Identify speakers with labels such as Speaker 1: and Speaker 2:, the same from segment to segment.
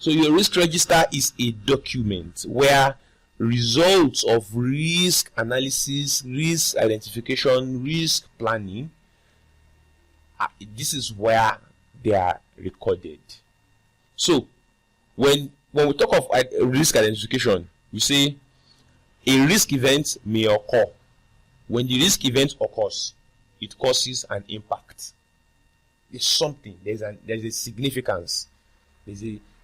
Speaker 1: So your risk register is a document where results of risk analysis, risk identification, risk planning, this is where they are recorded. So when we talk of risk identification, we say a risk event may occur. When the risk event occurs, it causes an impact. There's something. There's a significance.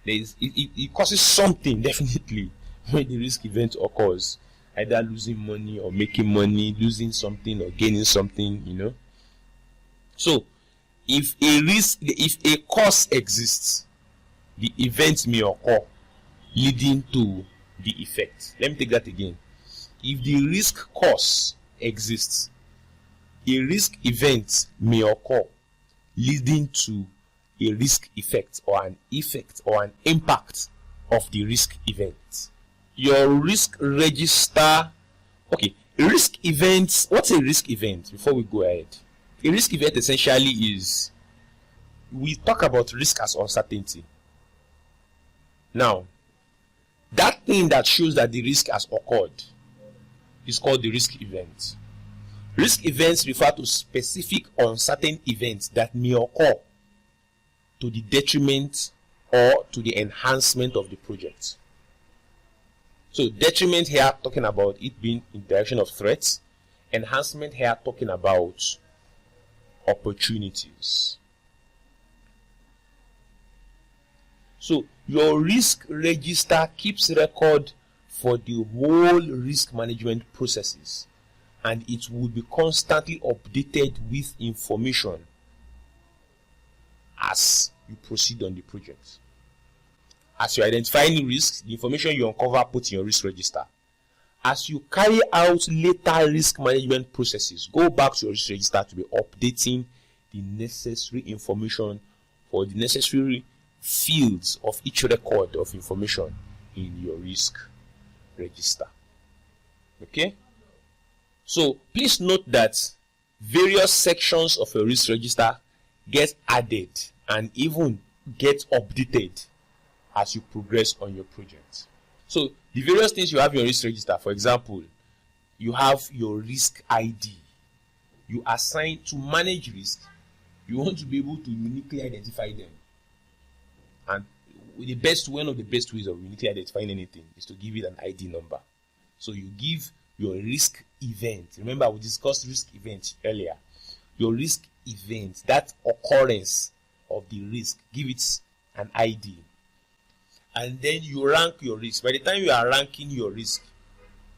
Speaker 1: It causes something definitely when the risk event occurs. Either losing money or making money, losing something or gaining something. So if a cause exists, the event may occur leading to the effect. Let me take that again. If the risk cause exists, a risk event may occur leading to a risk effect or an impact of the risk event. Your risk register. Okay, risk events. What's a risk event? Before we go ahead, a risk event essentially is, we talk about risk as uncertainty. Now, that thing that shows that the risk has occurred is called the risk event. Risk events refer to specific uncertain events that may occur to the detriment or to the enhancement of the project. So detriment here talking about it being in direction of threats. Enhancement here talking about opportunities. So your risk register keeps record for the whole risk management processes, and it will be constantly updated with information as you proceed on the project. As you identify any risks, the information you uncover put in your risk register. As you carry out later risk management processes, go back to your risk register to be updating the necessary information for the necessary fields of each record of information in your risk register. Okay? So please note that various sections of your risk register get added and even get updated as you progress on your project. So the various things you have in your risk register, for example, you have your risk ID. You assign to manage risk. You want to be able to uniquely identify them. And one of the best ways of uniquely identifying anything is to give it an ID number. So you give your risk event. Remember, we discussed risk event earlier. Your risk event, that occurrence of the risk, give it an ID. And then you rank your risk. By the time you are ranking your risk,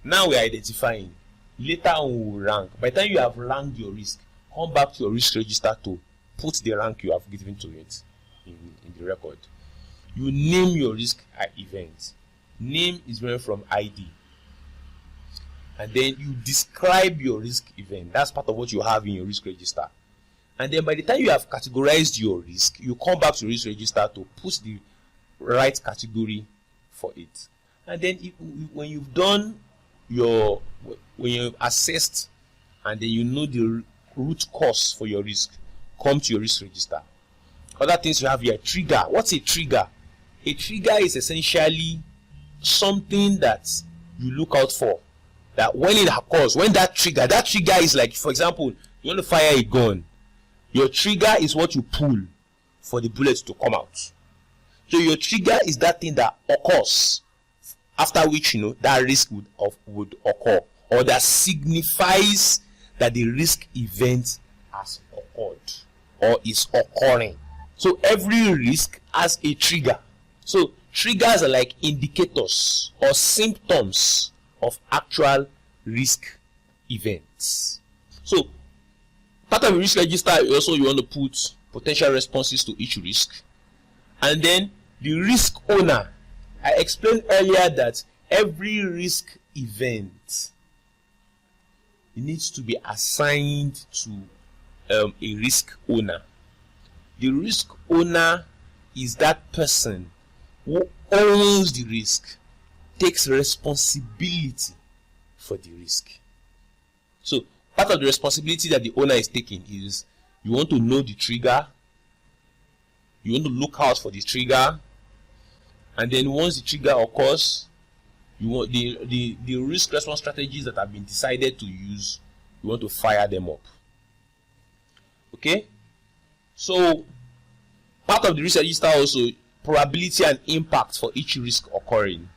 Speaker 1: now we are identifying. Later on we will rank. By the time you have ranked your risk, come back to your risk register to put the rank you have given to it in the record. You name your risk event. Name is derived from ID. And then you describe your risk event. That's part of what you have in your risk register. And then by the time you have categorized your risk, you come back to your risk register to put the right category for it. And then when you've done when you've assessed and then you know the root cause for your risk, come to your risk register. Other things you have here, trigger. What's a trigger? A trigger is essentially something that you look out for. That when it occurs, when that trigger is like, for example, you want to fire a gun. Your trigger is what you pull for the bullet to come out. So your trigger is that thing that occurs, after which that risk would occur, or that signifies that the risk event has occurred or is occurring. So every risk has a trigger. So triggers are like indicators or symptoms of actual risk events. So part of the risk register also, you want to put potential responses to each risk. And then the risk owner. I explained earlier that every risk event needs to be assigned to a risk owner. The risk owner is that person who owns the risk, takes responsibility for the risk. So part of the responsibility that the owner is taking is, you want to know the trigger, you want to look out for the trigger, And then once the trigger occurs, you want the risk response strategies that have been decided to use, you want to fire them up. Okay, so part of the risk register also probability and impact for each risk occurring.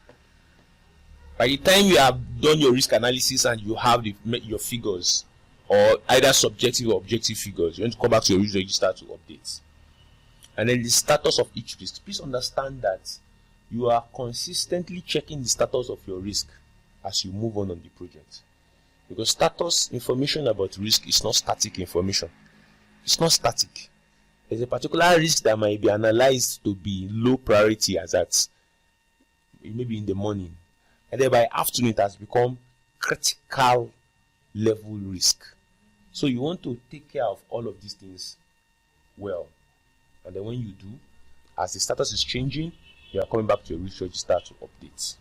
Speaker 1: By the time you have done your risk analysis and you have your figures, or either subjective or objective figures, you want to come back to your risk register to update. And then the status of each risk. Please understand that you are consistently checking the status of your risk as you move on the project. Because status information about risk is not static information. It's not static. There's a particular risk that might be analyzed to be low priority as at maybe in the morning, and then by afternoon it has become critical level risk. So you want to take care of all of these things well. And then when you do, as the status is changing, you are coming back to your risk register to update.